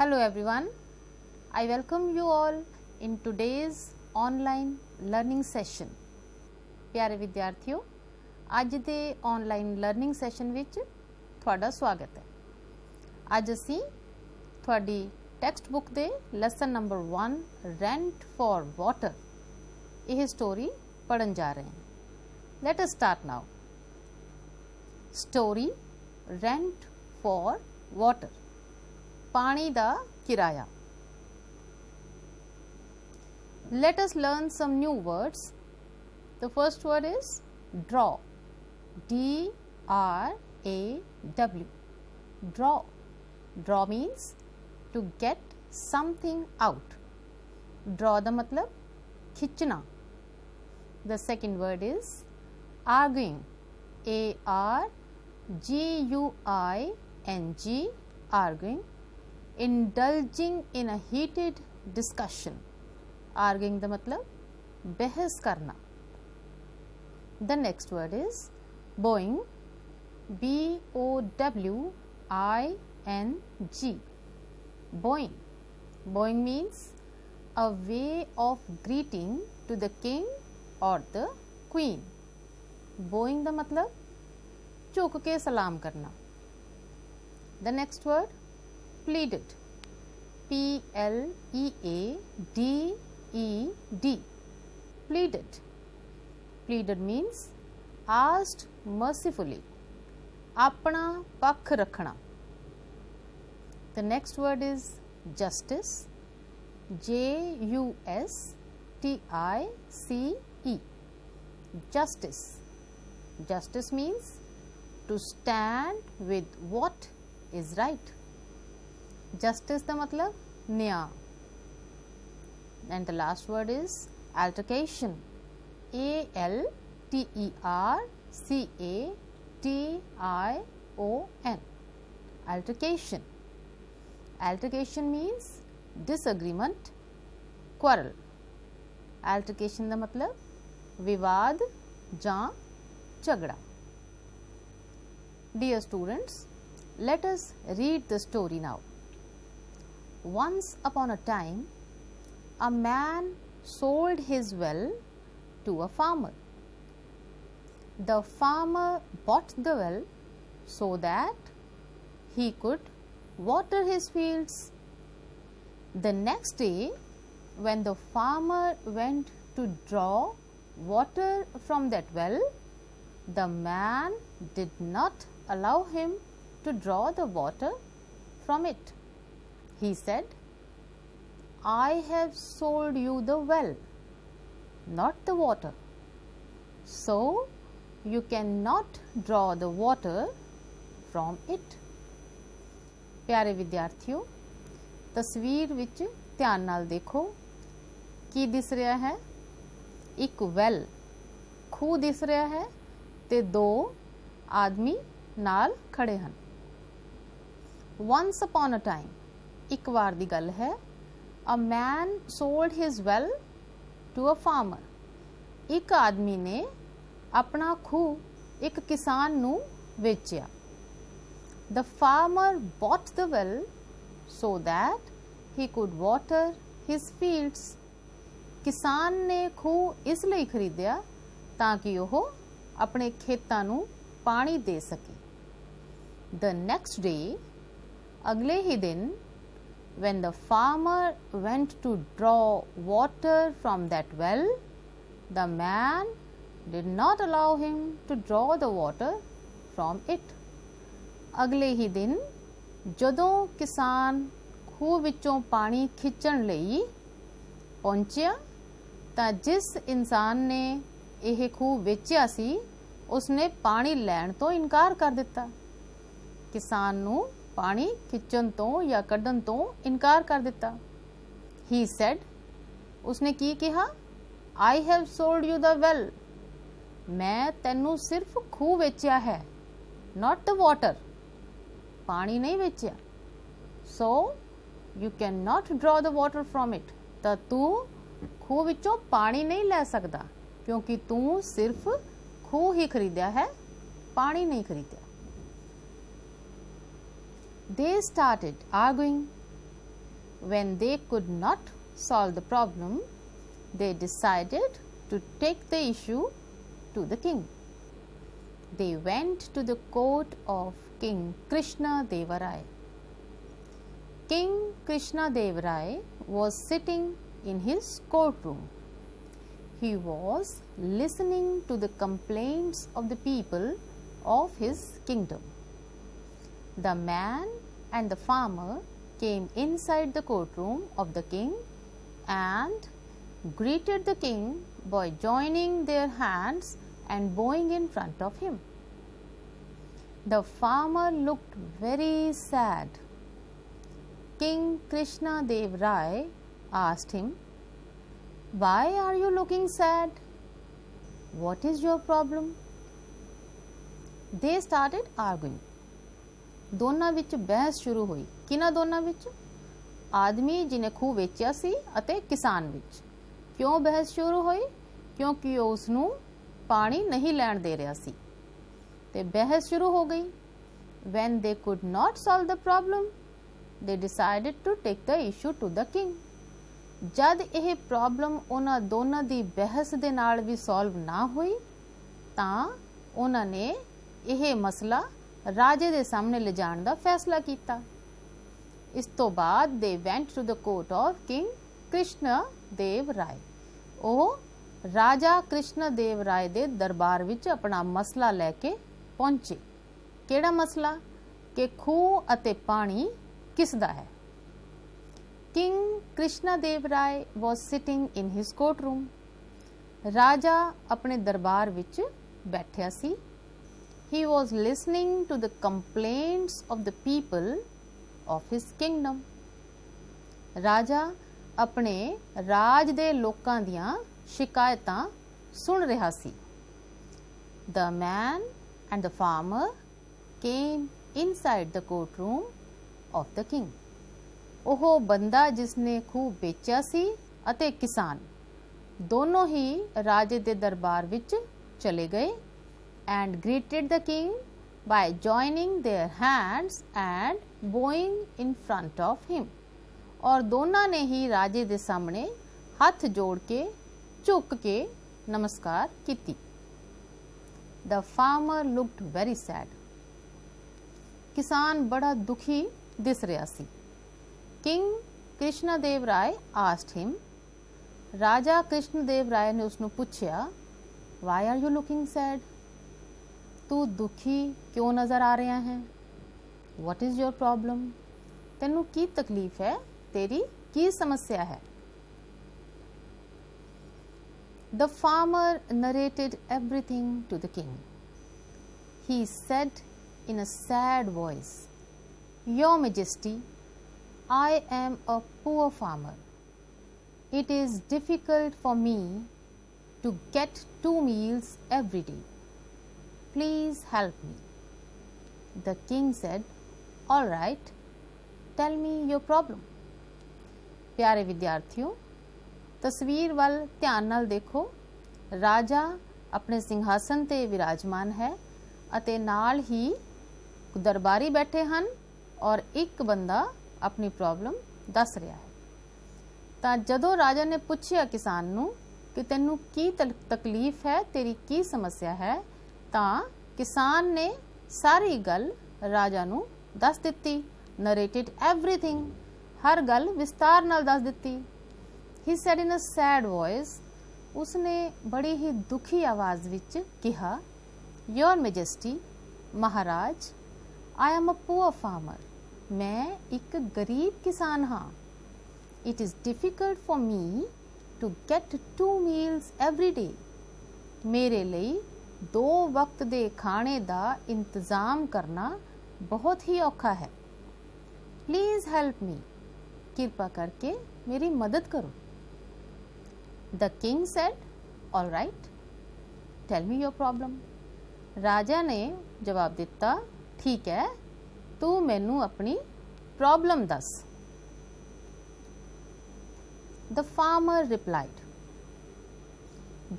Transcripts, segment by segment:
Hello everyone, I welcome you all in today's online learning session. प्यारे विद्यार्थियों, ਅੱਜ ਦੇ ऑनलाइन लर्निंग ਸੈਸ਼ਨ ਵਿੱਚ ਤੁਹਾਡਾ ਸਵਾਗਤ ਹੈ। ਅੱਜ ਅਸੀਂ ਤੁਹਾਡੀ ਟੈਕਸਟ ਬੁੱਕ ਦੇ lesson number 1 rent for water ਇਹ ਸਟੋਰੀ ਪੜਨ ਜਾ ਰਹੇ ਹਾਂ। Let us start now. Story rent for water, पानी दा किराया। Let us learn some new words. The first word is draw. D-R-A-W. Draw. Draw means to get something out. Draw दा मतलब खिंचना. The second word is arguing. A-R-G-U-I-N-G. Arguing. Indulging in a heated discussion. Arguing दा मतलब बहस करना. The next word is bowing. B-O-W-I-N-G. Bowing. Bowing means a way of greeting to the king or the queen. Bowing दा मतलब झुक के सलाम करना. The next word pleaded. P-L-E-A-D-E-D. Pleaded. Pleaded means asked mercifully. अपना पक्ष रखना. The next word is justice. J-U-S-T-I-C-E. Justice. Justice means to stand with what is right. Justice दा मतलब न्याय. And the last word is altercation. A-L-T-E-R-C-A-T-I-O-N. Altercation. Altercation means disagreement, quarrel. Altercation दा मतलब विवाद जां झगड़ा. Dear students, let us read the story now. Once upon a time, a man sold his well to a farmer. The farmer bought the well so that he could water his fields. The next day, when the farmer went to draw water from that well, the man did not allow him to draw the water from it. He said, I have sold you the well, not the water. So you cannot draw the water from it. प्यारे विद्यार्थियों, तस्वीर विच ध्यान नाल देखो की this रहा है। एक वैल खूह दिस रहा है ते दो आदमी नाल खड़े हैं। Once upon a time, एक वार दी गल है। A man sold his well to a farmer. एक आदमी ने अपना खूह एक किसान नू वेचिया। The farmer bought the well so that he could water his fields. किसान ने खूह इस लई खरीदिया ताकि ओह अपने खेतां नू पानी दे सके। The next day, अगले ही दिन, when the farmer went to draw water from that well, the man did not allow him to draw the water from it. अगले ही दिन जदों किसान खूह विचों पानी खिंचण लई पहुंचिया तां जिस इंसान ने यह खूह वेचिया सी उसने पानी लैण तो इनकार कर दिता। किसान नू पानी खिंचण तो या कढ़ण तो इनकार कर दिता। He said, उसने की कहा, I have sold you the well. मैं तैनू सिर्फ खूह वेचिया है, not the water. पानी नहीं वेचिया। So you cannot draw the water from it. ਤਾਂ तू खूह विचों पानी नहीं ले सकदा क्योंकि तू सिर्फ खूह ही खरीदिया है, पानी नहीं खरीदिया। They started arguing. when they could not solve the problem, they decided to take the issue to the king. They went to the court of King Krishna Deva Rai. King Krishna Deva Rai was sitting in his courtroom. He was listening to the complaints of the people of his kingdom. The man and the farmer came inside the courtroom of the king and greeted the king by joining their hands and bowing in front of him. The farmer looked very sad. King Krishna Deva Rai asked him, "Why are you looking sad? What is your problem?" They started arguing. ਦੋਨਾਂ ਵਿੱਚ ਬਹਿਸ ਸ਼ੁਰੂ ਹੋਈ। ਕਿਹਨਾਂ ਦੋਨਾਂ ਵਿੱਚ? ਆਦਮੀ ਜਿਹਨੇ ਖੂਹ ਵੇਚਿਆ ਸੀ ਅਤੇ ਕਿਸਾਨ ਵਿੱਚ। ਕਿਉਂ ਬਹਿਸ ਸ਼ੁਰੂ ਹੋਈ? ਕਿਉਂਕਿ ਉਹ ਉਸ ਨੂੰ ਪਾਣੀ ਨਹੀਂ ਲੈਣ ਦੇ ਰਿਹਾ ਸੀ ਤੇ ਬਹਿਸ ਸ਼ੁਰੂ ਹੋ ਗਈ। When they could not solve the problem, they decided to take the issue to the king. ਜਦ ਇਹ ਪ੍ਰੋਬਲਮ ਉਹਨਾਂ ਦੋਨਾਂ ਦੀ ਬਹਿਸ ਦੇ ਨਾਲ ਵੀ ਸੋਲਵ ਨਾ ਹੋਈ ਤਾਂ ਉਹਨਾਂ ਨੇ ਇਹ ਮਸਲਾ ਰਾਜੇ ਦੇ ਸਾਹਮਣੇ ਲਿਜਾਣ ਦਾ ਫੈਸਲਾ ਕੀਤਾ। ਇਸ ਤੋਂ ਬਾਅਦ they went to the court of King Krishna Deva Rai. ਉਹ ਰਾਜਾ ਕ੍ਰਿਸ਼ਨ ਦੇਵ ਰਾਏ ਦੇ ਦਰਬਾਰ ਵਿੱਚ ਆਪਣਾ ਮਸਲਾ ਲੈ ਕੇ ਪਹੁੰਚੇ। ਕਿਹੜਾ ਮਸਲਾ? ਕਿ ਖੂਹ ਅਤੇ ਪਾਣੀ ਕਿਸ ਦਾ ਹੈ? King Krishna Deva Rai was sitting in his courtroom. ਰਾਜਾ ਆਪਣੇ ਦਰਬਾਰ ਵਿੱਚ ਬੈਠਿਆ ਸੀ। He was listening to the complaints of the people of his kingdom. ਰਾਜਾ ਆਪਣੇ ਰਾਜ ਦੇ ਲੋਕਾਂ ਦੀਆਂ ਸ਼ਿਕਾਇਤਾਂ ਸੁਣ ਰਿਹਾ ਸੀ। The man and the farmer came inside the courtroom of the king. ਉਹ ਬੰਦਾ ਜਿਸਨੇ ਖੂਹ ਵੇਚਿਆ ਸੀ ਅਤੇ ਕਿਸਾਨ ਦੋਨੋਂ ਹੀ ਰਾਜੇ ਦੇ ਦਰਬਾਰ ਵਿੱਚ ਚਲੇ ਗਏ and greeted the king by joining their hands and bowing in front of him. और ਦੋਨਾਂ ਨੇ ਹੀ ਰਾਜੇ ਦੇ ਸਾਹਮਣੇ ਹੱਥ ਜੋੜ ਕੇ ਝੁਕ ਕੇ ਨਮਸਕਾਰ ਕੀਤੀ। The farmer looked very sad. ਕਿਸਾਨ ਬੜਾ ਦੁਖੀ ਦਿਸ ਰਿਹਾ ਸੀ। King Krishna Deva Rai asked him. ਰਾਜਾ ਕ੍ਰਿਸ਼ਨ ਦੇਵ ਰਾਏ ਨੇ ਉਸ ਨੂੰ ਪੁੱਛਿਆ, Why are you looking sad? ਤੂੰ ਦੁਖੀ ਕਿਉਂ ਨਜ਼ਰ ਆ ਰਿਹਾ ਹੈ? What is your problem? ਤੈਨੂੰ ਕੀ ਤਕਲੀਫ ਹੈ? ਤੇਰੀ ਕੀ ਸਮੱਸਿਆ ਹੈ? The farmer narrated everything to the king. He said in a sad voice, Your Majesty, I am a poor farmer. It is difficult for me to get 2 meals every day. Please help me. The king said, All right, tell me your problem. ਪਿਆਰੇ ਵਿਦਿਆਰਥੀਓ, ਤਸਵੀਰ ਵੱਲ ਧਿਆਨ ਨਾਲ ਦੇਖੋ। ਰਾਜਾ ਆਪਣੇ ਸਿੰਘਾਸਨ ਤੇ ਵਿਰਾਜਮਾਨ ਹੈ ਅਤੇ ਨਾਲ ਹੀ ਦਰਬਾਰੀ ਬੈਠੇ ਹਨ ਔਰ ਇੱਕ ਬੰਦਾ ਆਪਣੀ ਪ੍ਰੋਬਲਮ ਦੱਸ ਰਿਹਾ ਹੈ। ਤਾਂ ਜਦੋਂ ਰਾਜਾ ਨੇ ਪੁੱਛਿਆ ਕਿਸਾਨ ਨੂੰ ਕਿ ਤੈਨੂੰ ਕੀ ਤਕਲੀਫ ਹੈ, ਤੇਰੀ ਕੀ ਸਮੱਸਿਆ ਹੈ, ਤਾਂ ਕਿਸਾਨ ਨੇ ਸਾਰੀ ਗੱਲ ਰਾਜਾ ਨੂੰ ਦੱਸ ਦਿੱਤੀ। ਨਰੇਟਡ ਐਵਰੀਥਿੰਗ, ਹਰ ਗੱਲ ਵਿਸਤਾਰ ਨਾਲ ਦੱਸ ਦਿੱਤੀ। He said in a sad voice, ਉਸਨੇ ਬੜੀ ਹੀ ਦੁਖੀ ਆਵਾਜ਼ ਵਿੱਚ ਕਿਹਾ, ਯੋਰ ਮੈਜੈਸਟੀ, ਮਹਾਰਾਜ, I am a poor farmer, ਮੈਂ ਇੱਕ ਗਰੀਬ ਕਿਸਾਨ ਹਾਂ। It is difficult for me to get 2 meals every day, ਮੇਰੇ ਲਈ 2 ਵਕਤ ਦੇ ਖਾਣੇ ਦਾ ਇੰਤਜ਼ਾਮ ਕਰਨਾ ਬਹੁਤ ਹੀ ਔਖਾ ਹੈ। ਪਲੀਜ਼ ਹੈਲਪ ਮੀ, ਕਿਰਪਾ ਕਰਕੇ ਮੇਰੀ ਮਦਦ ਕਰੋ। The king said, All right, tell me your problem. ਰਾਜਾ ਨੇ ਜਵਾਬ ਦਿੱਤਾ, ਠੀਕ ਹੈ, ਤੂੰ ਮੈਨੂੰ ਆਪਣੀ ਪ੍ਰੋਬਲਮ ਦੱਸ। The farmer replied,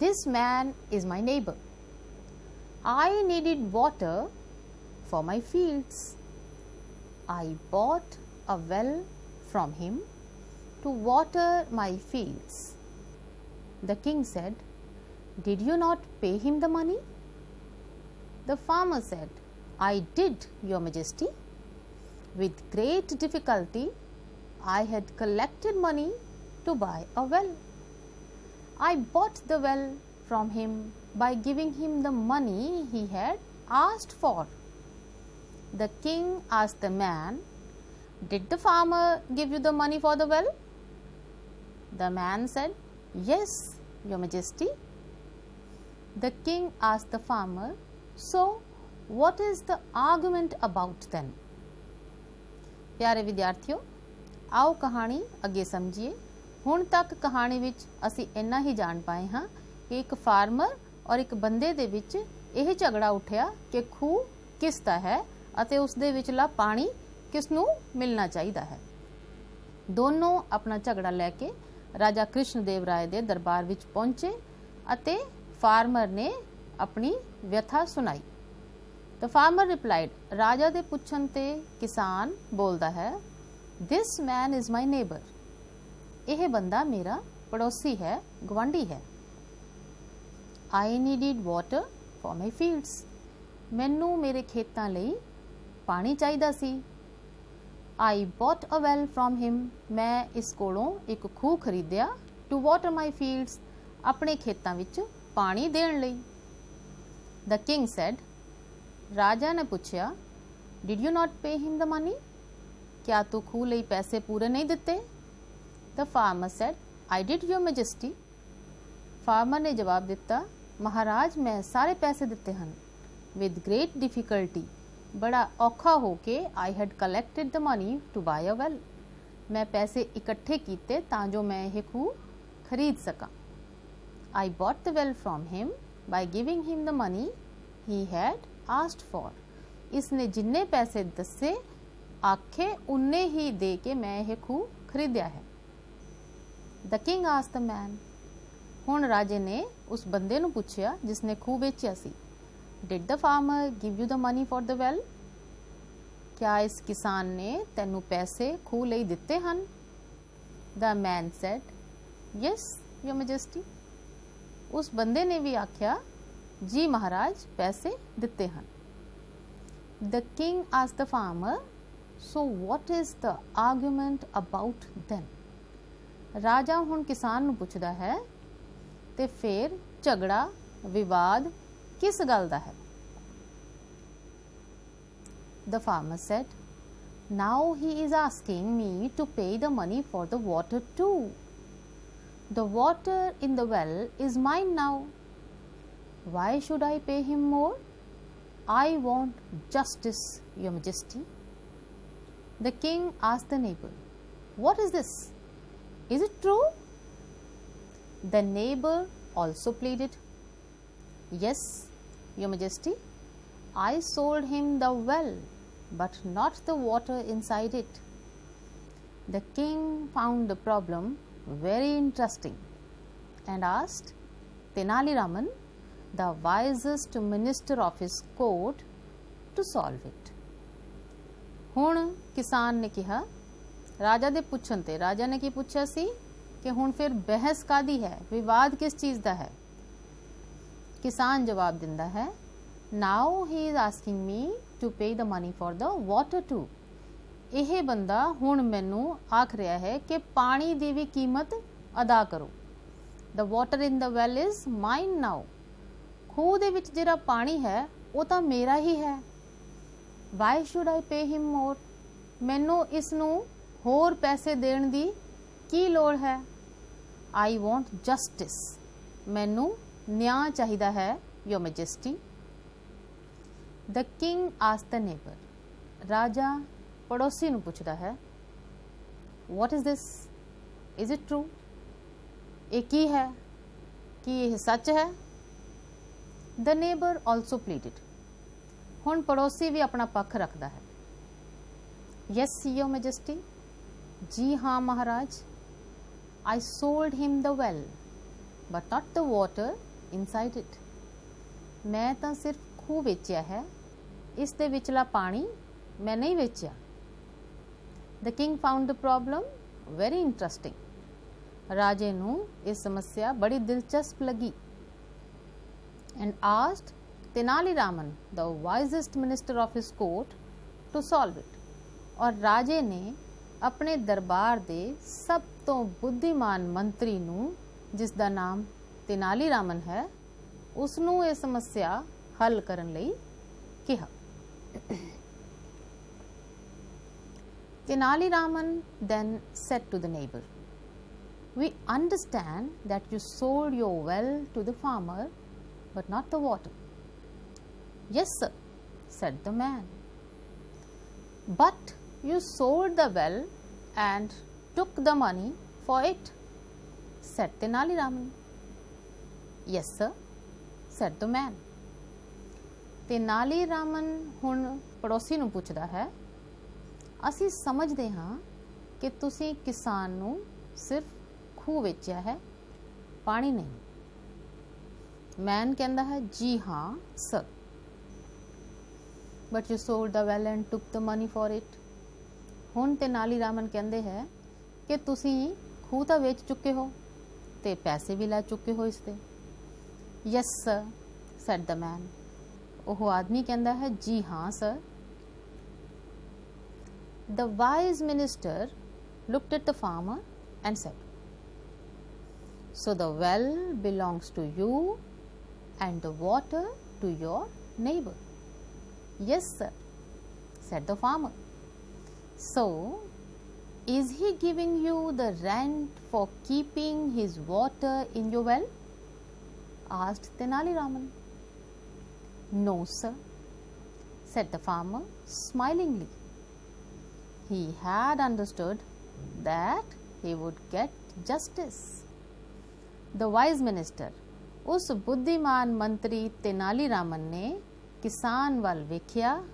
This man is my neighbor. I needed water for my fields. I bought a well from him to water my fields. The king said, Did you not pay him the money? The farmer said, I did, your majesty. With great difficulty, I had collected money to buy a well. I bought the well from him by giving him the money he had asked for. The king asked the man, Did the farmer give you the money for the well? The man said, Yes, your majesty. The king asked the farmer, So, what is the argument about then? ਪਿਆਰੇ ਵਿਦਿਆਰਥੀਓ, ਆਓ ਕਹਾਣੀ ਅੱਗੇ ਸਮਝੀਏ। ਹੁਣ ਤੱਕ ਕਹਾਣੀ ਵਿੱਚ ਅਸੀਂ ਇੰਨਾ ਹੀ ਜਾਣ ਪਾਏ ਹਾਂ ਕਿ ਇੱਕ ਫਾਰਮਰ ਔਰ ਇੱਕ ਬੰਦੇ ਦੇ ਵਿੱਚ ਇਹ ਝਗੜਾ ਉੱਠਿਆ ਕਿ ਖੂਹ ਕਿਸ ਦਾ ਹੈ ਅਤੇ ਉਸ ਦੇ ਵਿਚਲਾ ਪਾਣੀ ਕਿਸ ਨੂੰ ਮਿਲਣਾ ਚਾਹੀਦਾ ਹੈ। ਦੋਨੋਂ ਆਪਣਾ ਝਗੜਾ ਲੈ ਕੇ ਰਾਜਾ ਕ੍ਰਿਸ਼ਨ ਦੇਵ ਰਾਏ ਦੇ ਦਰਬਾਰ ਵਿੱਚ ਪਹੁੰਚੇ ਅਤੇ ਫਾਰਮਰ ਨੇ ਆਪਣੀ ਵਿਅਥਾ ਸੁਣਾਈ। The farmer replied, ਰਾਜਾ ਦੇ ਪੁੱਛਣ ਤੇ ਕਿਸਾਨ ਬੋਲਦਾ ਹੈ, This man is my neighbor. ਇਹ ਬੰਦਾ ਮੇਰਾ ਪੜੋਸੀ ਹੈ, ਗਵਾਂਢੀ ਹੈ। I needed water for my fields. ਮੈਨੂੰ ਮੇਰੇ ਖੇਤਾਂ ਲਈ ਪਾਣੀ ਚਾਹੀਦਾ ਸੀ। I bought a well from him. ਮੈਂ ਇਸ ਕੋਲੋਂ ਇੱਕ ਖੂਹ ਖਰੀਦਿਆ to water my fields. ਆਪਣੇ ਖੇਤਾਂ ਵਿੱਚ ਪਾਣੀ ਦੇਣ ਲਈ। The king said, ਰਾਜਾ ਨੇ ਪੁੱਛਿਆ, Did you not pay him the money? ਕਿਆ ਤੂੰ ਖੂਹ ਲਈ ਪੈਸੇ ਪੂਰੇ ਨਹੀਂ ਦਿੱਤੇ? The farmer said, I did, your majesty. Farmer ਨੇ ਜਵਾਬ ਦਿੱਤਾ, ਮਹਾਰਾਜ ਮੈਂ ਸਾਰੇ ਪੈਸੇ ਦਿੱਤੇ ਹਨ। With great difficulty, ਬੜਾ ਔਖਾ ਹੋ ਕੇ I had collected the money to buy a well. ਮੈਂ ਪੈਸੇ ਇਕੱਠੇ ਕੀਤੇ ਤਾਂ ਜੋ ਮੈਂ ਇਹ ਖੂਹ ਖਰੀਦ ਸਕਾਂ। I bought the well from him by giving him the money he had asked for. ਇਸਨੇ ਜਿੰਨੇ ਪੈਸੇ ਦੱਸੇ ਆਖੇ ਉਨੇ ਹੀ ਦੇ ਕੇ ਮੈਂ ਇਹ ਖੂਹ ਖਰੀਦਿਆ ਹੈ। The king asked the man. ਹੁਣ ਰਾਜੇ ਨੇ ਉਸ ਬੰਦੇ ਨੂੰ ਪੁੱਛਿਆ ਜਿਸਨੇ ਖੂਹ ਵੇਚਿਆ ਸੀ, Did the farmer give you the money for the well? ਕਿਆ ਇਸ ਕਿਸਾਨ ਨੇ ਤੈਨੂੰ ਪੈਸੇ ਖੂਹ ਲਈ ਦਿੱਤੇ ਹਨ? The man said, Yes, your majesty. ਉਸ ਬੰਦੇ ਨੇ ਵੀ ਆਖਿਆ, ਜੀ ਮਹਾਰਾਜ ਪੈਸੇ ਦਿੱਤੇ ਹਨ। The king asked the farmer, So what is the argument about then? ਰਾਜਾ ਹੁਣ ਕਿਸਾਨ ਨੂੰ ਪੁੱਛਦਾ ਹੈ, ਤੇ ਫਿਰ ਝਗੜਾ ਵਿਵਾਦ ਕਿਸ ਗੱਲ ਦਾ ਹੈ? The farmer said, Now he is asking me to pay the money for the water too. The water in the well is mine now. Why should I pay him more? I want justice, your majesty. The king asked the neighbor, What is this? Is it true? The neighbor also pleaded, Yes, your majesty. I sold him the well, but not the water inside it. The king found the problem very interesting and asked Tenali Raman, the wisest minister of his court, to solve it. ਹੁਣ ਕਿਸਾਨ ਨੇ ਕਿਹਾ, ਰਾਜਾ ਦੇ ਪੁੱਛਣ ਤੇ ਰਾਜਾ ਨੇ ਕੀ ਪੁੱਛਿਆ ਸੀ ਕਿ ਹੁਣ ਫਿਰ ਬਹਿਸ ਕਾਦੀ ਹੈ, ਵਿਵਾਦ ਕਿਸ ਚੀਜ਼ ਦਾ ਹੈ? ਕਿਸਾਨ ਜਵਾਬ ਦਿੰਦਾ ਹੈ, Now he is asking me to pay the money for the water too. ਇਹ ਬੰਦਾ ਹੁਣ ਮੈਨੂੰ ਆਖ ਰਿਹਾ ਹੈ ਕਿ ਪਾਣੀ ਦੀ ਵੀ ਕੀਮਤ ਅਦਾ ਕਰੋ। The water in the well is mine now. ਖੂਹ ਦੇ ਵਿੱਚ ਜਿਹੜਾ ਪਾਣੀ ਹੈ ਉਹ ਤਾਂ ਮੇਰਾ ਹੀ ਹੈ। Why should I pay him more? ਮੈਨੂੰ ਇਸ ਨੂੰ ਹੋਰ ਪੈਸੇ ਦੇਣ ਦੀ ਕੀ ਲੋੜ ਹੈ? I want justice. ਮੈਨੂੰ ਨਿਆਂ ਚਾਹੀਦਾ ਹੈ, your majesty. The king asked the neighbor. ਰਾਜਾ ਪੜੋਸੀ ਨੂੰ ਪੁੱਛਦਾ ਹੈ, What is this? Is it true? ਇਹ ਕੀ ਹੈ? ਕੀ ਇਹ ਸੱਚ ਹੈ? The neighbor also pleaded. ਹੁਣ ਪੜੋਸੀ ਵੀ ਆਪਣਾ ਪੱਖ ਰੱਖਦਾ ਹੈ। Yes, your majesty. ਜੀ ਹਾਂ ਮਹਾਰਾਜ। I sold him the well, but not the water inside it. ਮੈਂ ਤਾਂ ਸਿਰਫ ਖੂਹ ਵੇਚਿਆ ਹੈ, ਇਸ ਦੇ ਵਿਚਲਾ ਪਾਣੀ ਮੈਂ ਨਹੀਂ ਵੇਚਿਆ। The king found the problem very interesting. राजे नूं ये समस्या बड़ी दिलचस्प लगी। And asked Tenali Raman the wisest minister of his court to solve it. और राजे ने अपने दरबार दे सब तो बुद्धिमान मंत्री नूं, जिस दा नाम तेनालीरामन है, उसनूं ये समस्या हल करन लई कहा। Tenali then said to the neighbor, "We understand that you sold your well to the farmer, but not the water." "Yes, sir," said the man. "But you sold the well and took the money for it," said Tenali. "Yes, sir," said the man. Tenali Raman हुण पड़ोसी नूं पुछदा है, ਅਸੀਂ ਸਮਝਦੇ ਹਾਂ ਕਿ ਤੁਸੀਂ ਕਿਸਾਨ ਨੂੰ ਸਿਰਫ ਖੂਹ ਵੇਚਿਆ ਹੈ, ਪਾਣੀ ਨਹੀਂ। ਮੈਨ ਕਹਿੰਦਾ ਹੈ, ਜੀ ਹਾਂ sir. But you sold the well and took the money for it. ਹੁਣ तेनाली रामन ਕਹਿੰਦੇ ਹੈ ਕਿ ਤੁਸੀਂ ਖੂਹ ਤਾਂ ਵੇਚ ਚੁੱਕੇ ਹੋ ਤੇ ਪੈਸੇ ਵੀ ਲੈ ਚੁੱਕੇ ਹੋ ਇਸ ਤੇ। ਯੈਸ ਸਰ, ਸੈਡ ਦ ਮੈਨ। ਉਹ ਆਦਮੀ ਕਹਿੰਦਾ ਹੈ, ਜੀ ਹਾਂ sir. The wise minister looked at the farmer and said, "So the well belongs to you and the water to your neighbor." "Yes, sir," said the farmer. "So is he giving you the rent for keeping his water in your well?" asked Tenali Raman. "No, sir," said the farmer smilingly. He had understood that he would get justice. The wise minister, उस बुद्धिमान मंत्री तेनाली रामन ने किसान वाल वेख्या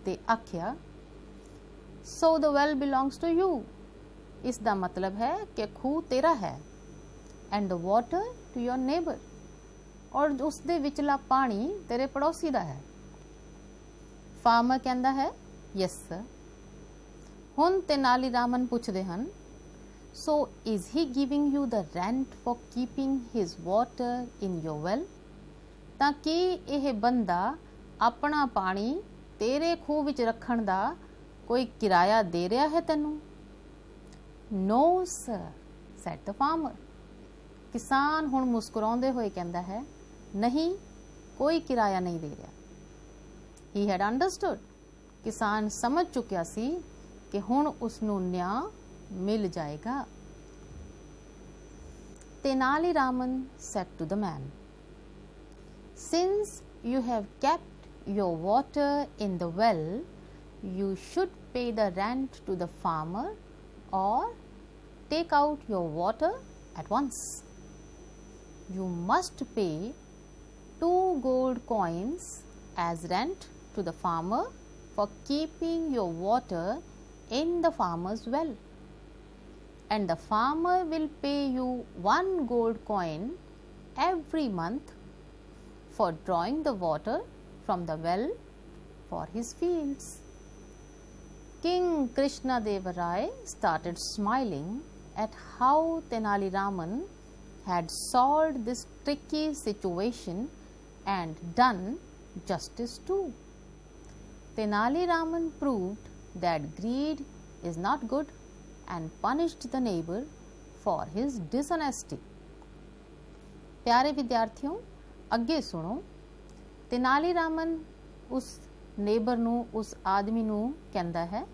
ते आख्या, "So the well belongs to you." इस दा मतलब है कि खूह तेरा है। And the water to your neighbor, और उस दे विचला पानी तेरे पड़ोसी दा है। फार्मर कहंदा है, "Yes sir." ਹੁਣ तेनाली रामन ਪੁੱਛਦੇ ਹਨ, "So is he giving you the rent for keeping his water in your well?" ਤਾਂ ਕੀ ਇਹ ਬੰਦਾ ਆਪਣਾ ਪਾਣੀ ਤੇਰੇ ਖੂਹ ਵਿੱਚ ਰੱਖਣ ਦਾ ਕੋਈ ਕਿਰਾਇਆ ਦੇ ਰਿਹਾ ਹੈ ਤੈਨੂੰ? "No sir," said the farmer. ਕਿਸਾਨ ਹੁਣ ਮੁਸਕਰਾਉਂਦੇ ਹੋਏ ਕਹਿੰਦਾ ਹੈ, ਨਹੀਂ, ਕੋਈ ਕਿਰਾਇਆ ਨਹੀਂ ਦੇ ਰਿਹਾ। He had understood. ਕਿਸਾਨ ਸਮਝ ਚੁੱਕਿਆ ਸੀ कि हुण उसनूं न्याय मिल जाएगा। Tenali Raman said to the man, "Since you have kept your water in the well, you should pay the rent to the farmer or take out your water at once. You must pay 2 gold coins as rent to the farmer for keeping your water in the farmer's well, and the farmer will pay you 1 gold coin every month for drawing the water from the well for his fields." King Krishnadeva Rai started smiling at how Tenali Raman had solved this tricky situation and done justice too. Tenali Raman proved that greed is not good and punished the neighbor for his dishonesty. प्यारे विद्यार्थियों, ਅੱਗੇ ਸੁਣੋ। तेनाली रामन उस neighbour ਨੂੰ, उस आदमी ਨੂੰ ਕਹਿੰਦਾ ਹੈ,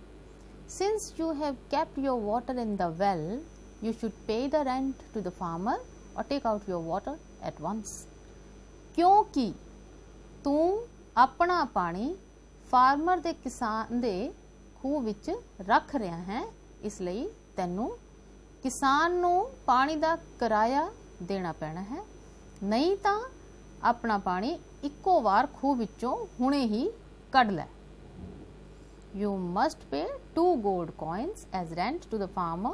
"Since you have kept your water in the well, you should pay the rent to the farmer or take out your water at once." ਕਿਉਂਕਿ ਤੂੰ ਆਪਣਾ ਪਾਣੀ ਫਾਰਮਰ ਦੇ, ਕਿਸਾਨ ਦੇ ਖੂਹ ਵਿੱਚ ਰੱਖ ਰਿਹਾ ਹੈ, ਇਸ ਲਈ ਤੈਨੂੰ ਕਿਸਾਨ ਨੂੰ ਪਾਣੀ ਦਾ ਕਿਰਾਇਆ ਦੇਣਾ ਪੈਣਾ ਹੈ, ਨਹੀਂ ਤਾਂ ਆਪਣਾ ਪਾਣੀ ਇੱਕੋ ਵਾਰ ਖੂਹ ਵਿੱਚੋਂ ਹੁਣੇ ਹੀ ਕੱਢ ਲੈ। You must pay 2 gold coins as rent to the farmer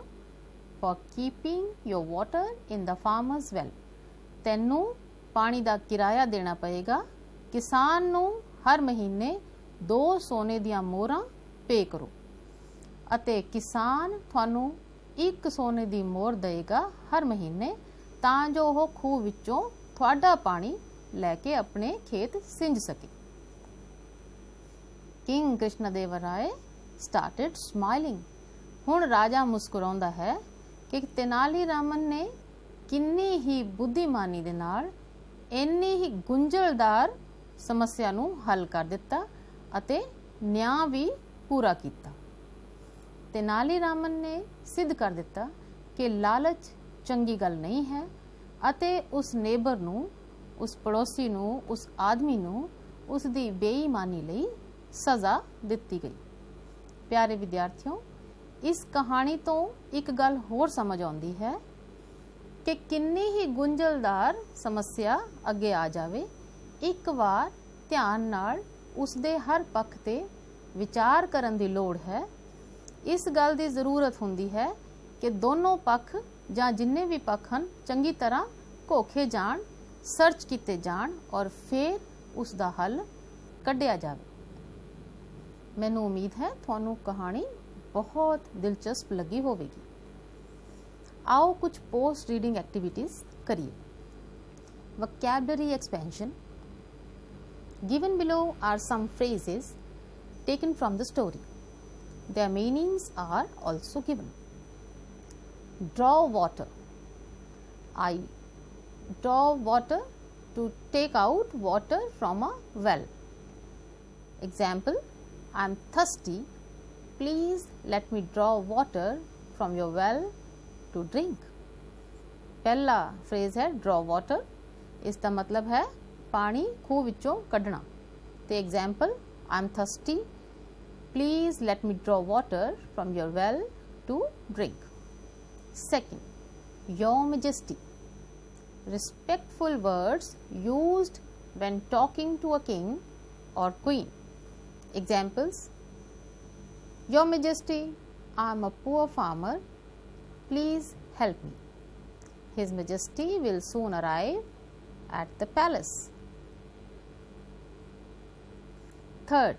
for keeping your water in the farmer's well. ਤੈਨੂੰ ਪਾਣੀ ਦਾ ਕਿਰਾਇਆ ਦੇਣਾ ਪਏਗਾ। ਕਿਸਾਨ ਨੂੰ ਹਰ ਮਹੀਨੇ 2 ਸੋਨੇ ਦੀਆਂ ਮੋਹਰਾਂ ਪੇ ਕਰੋ ਅਤੇ ਕਿਸਾਨ ਤੁਹਾਨੂੰ 1 सोने ਦੀ ਮੋਹਰ ਦੇਗਾ ਹਰ ਮਹੀਨੇ ਤਾਂ ਜੋ ਉਹ ਖੂਹ ਵਿੱਚੋਂ ਤੁਹਾਡਾ ਪਾਣੀ ਲੈ ਕੇ ਆਪਣੇ ਖੇਤ ਸਿੰਜ ਸਕੇ। King Krishnadevaraya started smiling। ਹੁਣ ਰਾਜਾ ਮੁਸਕਰਾਉਂਦਾ ਹੈ ਕਿ तेनाली रामन ने ਕਿੰਨੀ ਹੀ ਬੁੱਧੀਮਾਨੀ ਦੇ ਨਾਲ ਇੰਨੀ ਹੀ ਗੁੰਝਲਦਾਰ ਸਮੱਸਿਆ ਨੂੰ ਹੱਲ ਕਰ ਦਿੱਤਾ ਅਤੇ ਨਿਆਂ ਵੀ ਪੂਰਾ ਕੀਤਾ। तेनाली रामन ने सिद्ध कर दिता कि लालच चंगी गल नहीं है ਅਤੇ उस नेबर ਨੂੰ उस पड़ोसी ਨੂੰ उस आदमी ਨੂੰ उस दी बेईमानी ਲਈ सज़ा ਦਿੱਤੀ ਗਈ। प्यारे विद्यार्थियों, इस कहानी तो एक गल होर समझ आउंदी है कि किन्नी ही गुंझलदार समस्या अगे आ जावे, एक बार ध्यान नाल उसदे हर पक्ष ते विचार करन दी लोड़ है। इस गल की जरूरत होंदी है कि दोनों पक्ष ਜਾਂ जिन्ने भी पक्ष ਹਨ चंगी तरह घोखे जाण, सर्च किते जाण और फिर उसका हल कढ़िया जाए। मैनू उम्मीद है तुहानू कहानी बहुत दिलचस्प लगी होवेगी। आओ कुछ पोस्ट रीडिंग एक्टिविटीज़ करिए। Vocabulary expansion. Given below are some phrases taken from the story. Their meanings are also given. Draw water. I draw water to take out water from a well. Example, I am thirsty. Please let me draw water from your well to drink. पहला phrase है draw water, इसका मतलब है पानी खूह विचों कढ़ना। ते example, I am thirsty. Please let me draw water from your well to drink. Second, Your Majesty. Respectful words used when talking to a king or queen. Examples, Your Majesty, I am a poor farmer. Please help me. His Majesty will soon arrive at the palace. Third,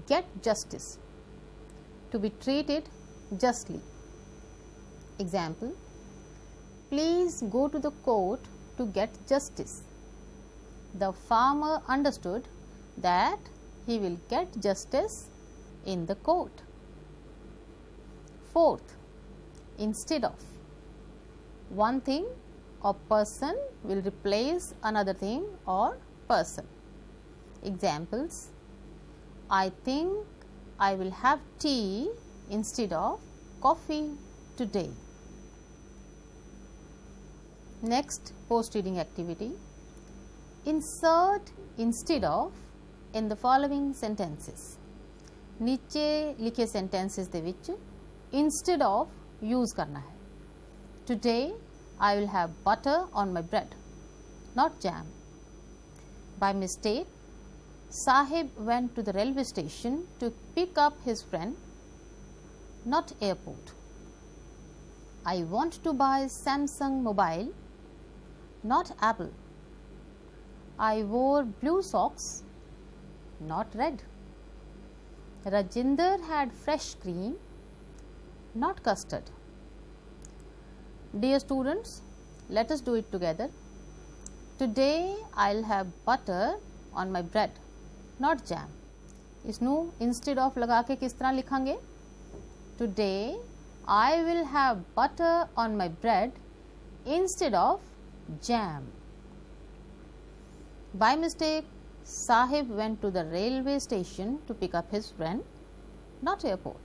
get justice. To be treated justly. Example, please go to the court to get justice. The farmer understood that he will get justice in the court. Fourth, instead of. One thing or person will replace another thing or person. Examples, I think I will have tea instead of coffee today. Next post reading activity. Insert instead of in the following sentences. नीचे लिखे sentences they which instead of use करना है। Today I will have butter on my bread, not jam. By mistake, Sahib went to the railway station to pick up his friend, not airport. I want to buy Samsung mobile, not Apple. I wore blue socks, not red. Rajinder had fresh cream, not custard. Dear students, let us do it together. Today I'll have butter on my bread, not jam. इसनू instead of लगा के किस तरह लिखांगे? Today I will have butter on my bread instead of jam. By mistake, Sahib went to the railway station to pick up his friend, not airport.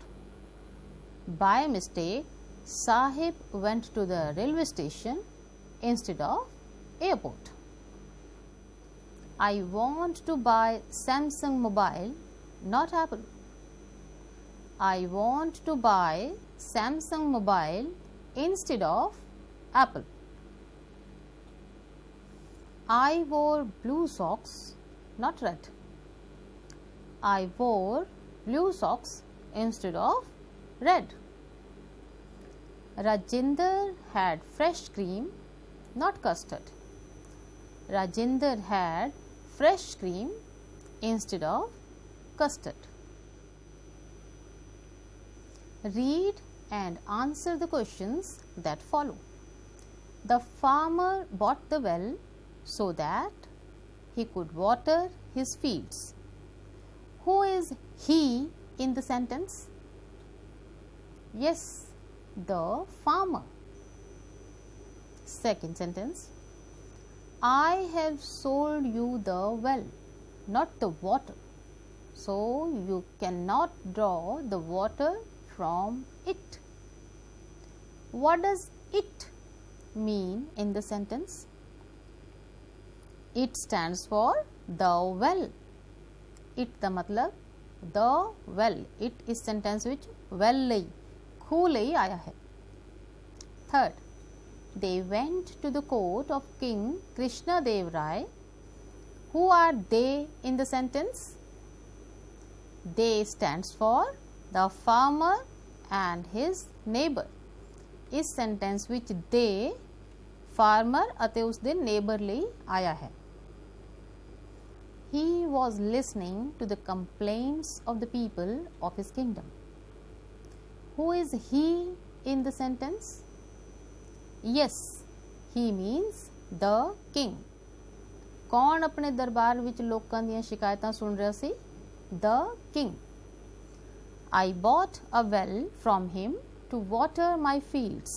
By mistake, Sahib went to the railway station instead of airport. I want to buy Samsung mobile, not Apple. I want to buy Samsung mobile instead of Apple. I wore blue socks, not red. I wore blue socks instead of red. Rajinder had fresh cream, not custard. Rajinder had fresh cream instead of custard. Read and answer the questions that follow. The farmer bought the well so that he could water his fields. Who is he in the sentence? Yes, the farmer. Second sentence. I have sold you the well, not the water. So you cannot draw the water from it. What does it mean in the sentence? It stands for the well. It the matlab the well. It is sentence which well lai, khoo lai aaya hai. Third, they went to the court of King Krishna Dev Rai. Who are they in the sentence? They stands for the farmer and his neighbor. इस sentence ਵਿੱਚ they farmer ਅਤੇ ਉਸਦੇ neighbor ਲਈ ਆਇਆ ਹੈ. He was listening to the complaints of the people of his kingdom. Who is he in the sentence? Yes, he means the king. कौन अपने दरबार ਵਿੱਚ ਲੋਕਾਂ ਦੀਆਂ ਸ਼ਿਕਾਇਤਾਂ ਸੁਣ ਰਿਹਾ ਸੀ? The king. I bought a well from him to water my fields.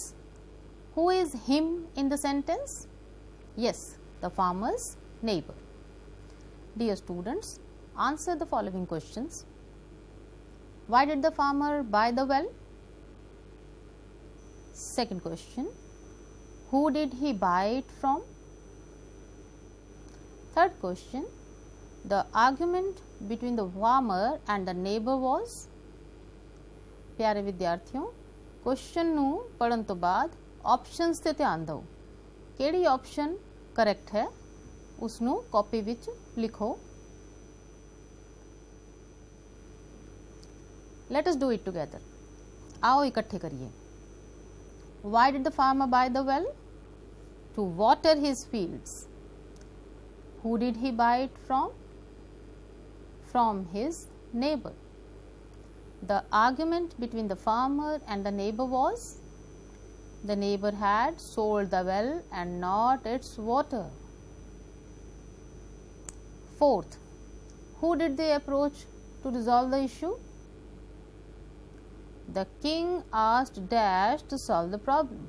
Who is him in the sentence? Yes, the farmer's neighbor. Dear students, answer the following questions. Why did the farmer buy the well? Second question. Who did he buy it from? Third question. The argument between the farmer and the neighbor was? प्यारे विद्यार्थियों, question ਨੂੰ ਪੜਨ ਤੋਂ ਬਾਅਦ options ਤੇ ਧਿਆਨ ਦਿਓ. ਕਿਹੜੀ ਆਪਸ਼ਨ ਕਰੈਕਟ ਹੈ ਉਸ ਨੂੰ ਕਾਪੀ ਵਿੱਚ ਲਿਖੋ. Let us do it together. आओ इकट्ठे करिए. Why did the farmer buy the well? To water his fields. Who did he buy it from? From his neighbor. The argument between the farmer and the neighbor was? The neighbor had sold the well and not its water. Fourth, who did they approach to resolve the issue? The king asked Dash to solve the problem.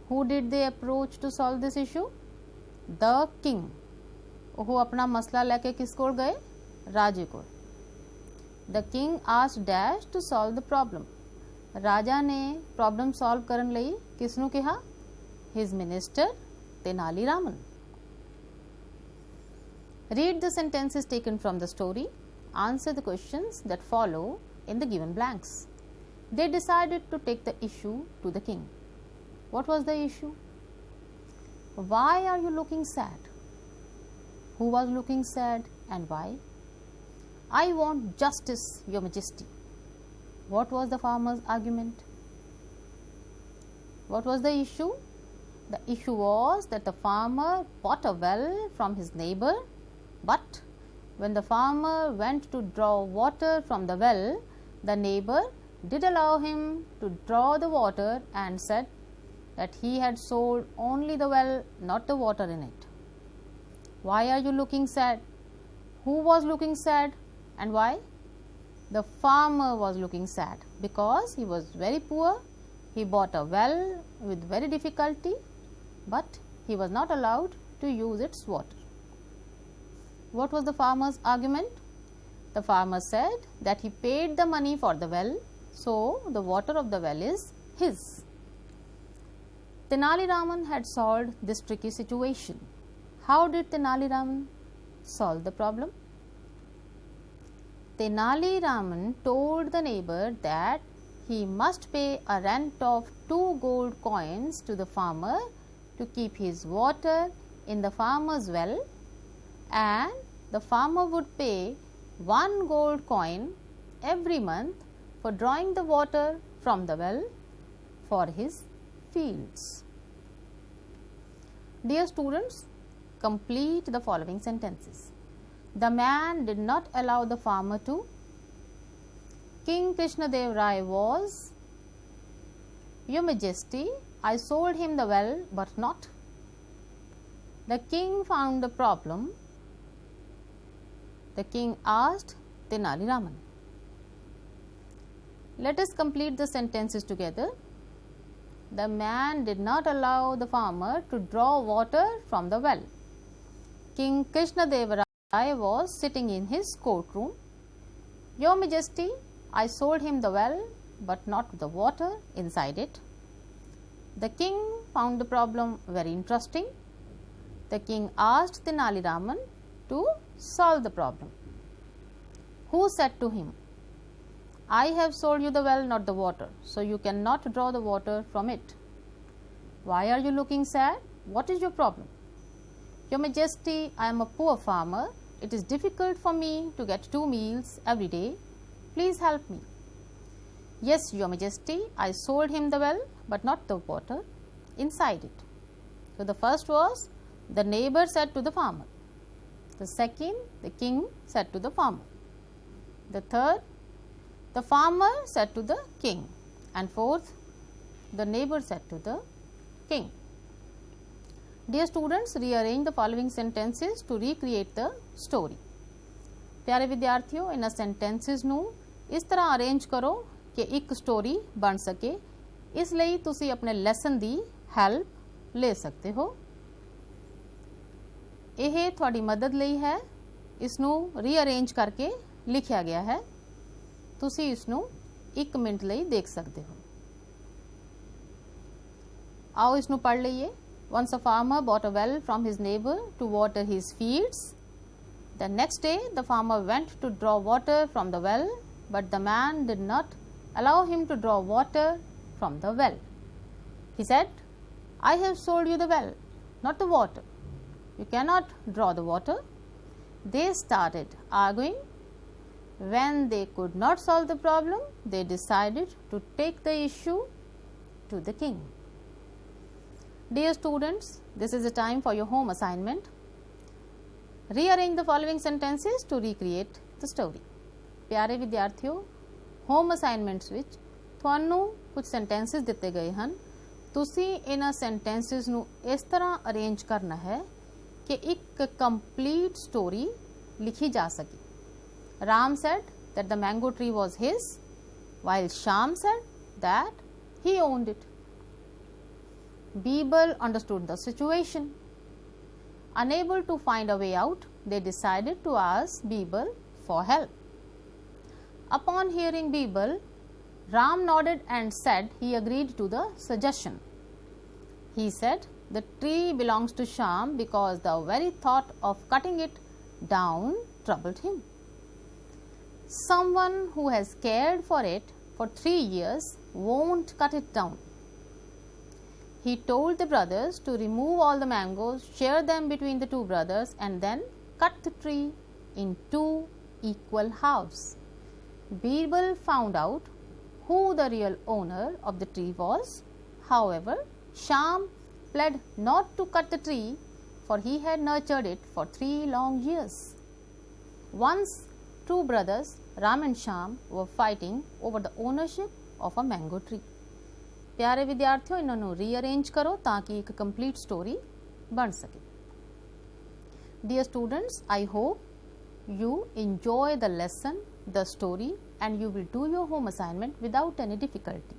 Who did they approach to solve this issue? The king. ਉਹ ਆਪਣਾ ਮਸਲਾ ਲੈ ਕੇ ਕਿਸ ਕੋਲ ਗਏ? ਰਾਜੇ ਕੋਲ. The king asked Dash to solve the problem. ਰਾਜਾ ਨੇ ਪ੍ਰੋਬਲਮ ਸੋਲਵ ਕਰਨ ਲਈ ਕਿਸ ਨੂੰ ਕਿਹਾ? His minister Tenali Raman. Read the sentences taken from the story. Answer the questions that follow in the given blanks. They decided to take the issue to the king. What was the issue? Why are you looking sad? Who was looking sad and why? I want justice, Your Majesty. What was the farmer's argument? What was the issue? The issue was that the farmer bought a well from his neighbor, but when the farmer went to draw water from the well, the neighbor did allow him to draw the water and said that he had sold only the well, not the water in it. Why are you looking sad? Who was looking sad and why? The farmer was looking sad because he was very poor. He bought a well with very difficulty, but he was not allowed to use its water. What was the farmer's argument? The farmer said that he paid the money for the well, so the water of the well is his. Tenali Raman had solved this tricky situation. How did Tenali Raman solve the problem? Tenali Raman told the neighbor that he must pay a rent of 2 gold coins to the farmer to keep his water in the farmer's well, and the farmer would pay 1 gold coin every month for drawing the water from the well for his fields. Dear students, complete the following sentences. The man did not allow the farmer to. King Krishnadev Rai was, Your Majesty, I sold him the well, but not. The king found the problem. The king asked Tenali Raman. Let us complete the sentences together. The man did not allow the farmer to draw water from the well. King Krishnadev Rai was sitting in his courtroom. Your Majesty, I sold him the well, but not the water inside it. The king found the problem very interesting. The king asked Tenali Raman to solve the problem. Who said to him, I have sold you the well, not the water, so you cannot draw the water from it. Why are you looking sad? What is your problem? Your Majesty, I am a poor farmer. It is difficult for me to get 2 meals every day. Please help me. Yes, Your Majesty, I sold him the well, but not the water inside it. So, the first was, the neighbor said to the farmer. The second, the king said to the farmer. The third, the farmer said to the king. And fourth, the neighbor said to the king. Dear students, rearrange the following sentences to recreate the story. प्यारे विद्यार्थियों, इन sentences ਨੂੰ ਇਸ ਤਰ੍ਹਾਂ arrange ਕਰੋ ਕਿ ਇੱਕ story ਬਣ ਸਕੇ। ਇਸ ਲਈ ਤੁਸੀਂ ਆਪਣੇ ਲੈਸਨ ਦੀ ਹੈਲਪ ਲੈ ਸਕਦੇ ਹੋ। ਇਹ ਤੁਹਾਡੀ ਮਦਦ ਲਈ ਹੈ। ਇਸ ਨੂੰ ਰੀਅਰੇਂਜ ਕਰਕੇ ਲਿਖਿਆ ਗਿਆ ਹੈ। ਤੁਸੀਂ ਇਸ ਨੂੰ 1 ਮਿੰਟ ਲਈ ਦੇਖ ਸਕਦੇ ਹੋ। आओ ਇਸ ਨੂੰ ਪੜ੍ਹ ਲਈਏ। Once a farmer bought a well from his neighbor to water his fields. The next day the farmer went to draw water from the well, but the man did not allow him to draw water from the well. He said, I have sold you the well, not the water. You cannot draw the water. They started arguing. When they could not solve the problem, they decided to take the issue to the king. Dear students, this is the time for your home assignment. Rearrange the following sentences to recreate the story. प्यारे विद्यार्थियों, home assignments ਵਿੱਚ ਤੁਹਾਨੂੰ ਕੁਝ sentences ਦਿੱਤੇ ਗਏ ਹਨ। ਤੁਸੀਂ ਇਹਨਾਂ ਸੈਂਟੈਂਸਸ ਨੂੰ ਇਸ ਤਰ੍ਹਾਂ ਅਰੇਂਜ ਕਰਨਾ ਹੈ ਕਿ ਇੱਕ ਕੰਪਲੀਟ ਸਟੋਰੀ ਲਿਖੀ ਜਾ ਸਕੇ। Ram said that the mango tree was his, while Shyam said that he owned it. Birbal understood the situation. Unable to find a way out, they decided to ask Birbal for help. Upon hearing Birbal, Ram nodded and said he agreed to the suggestion. He said, the tree belongs to Shyam because the very thought of cutting it down troubled him. Someone who has cared for it for 3 years won't cut it down. He told the brothers to remove all the mangoes, share them between the 2 brothers, and then cut the tree in 2 equal halves. Birbal found out who the real owner of the tree was. However, Shyam pled not to cut the tree, for he had nurtured it for 3 long years. Once 2 brothers, Ram and Shyam, were fighting over the ownership of a mango tree. प्यारे विद्यार्थियों, ਇਹਨਾਂ ਨੂੰ ਰੀਅਰੇਂਜ ਕਰੋ ਤਾਂ ਕਿ ਇੱਕ complete story ਬਣ ਸਕੇ। Dear students, I hope you enjoy the lesson, the story, and you will do your home assignment without any difficulty.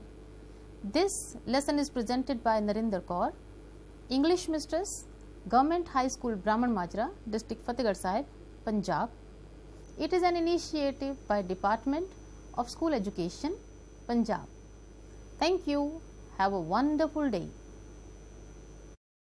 This lesson is presented by Narinder Kaur, English Mistress, Government High School, Brahman Majra, District Fatehgarh Sahib, Punjab. It is an initiative by Department of School Education, Punjab. Thank you. Have a wonderful day.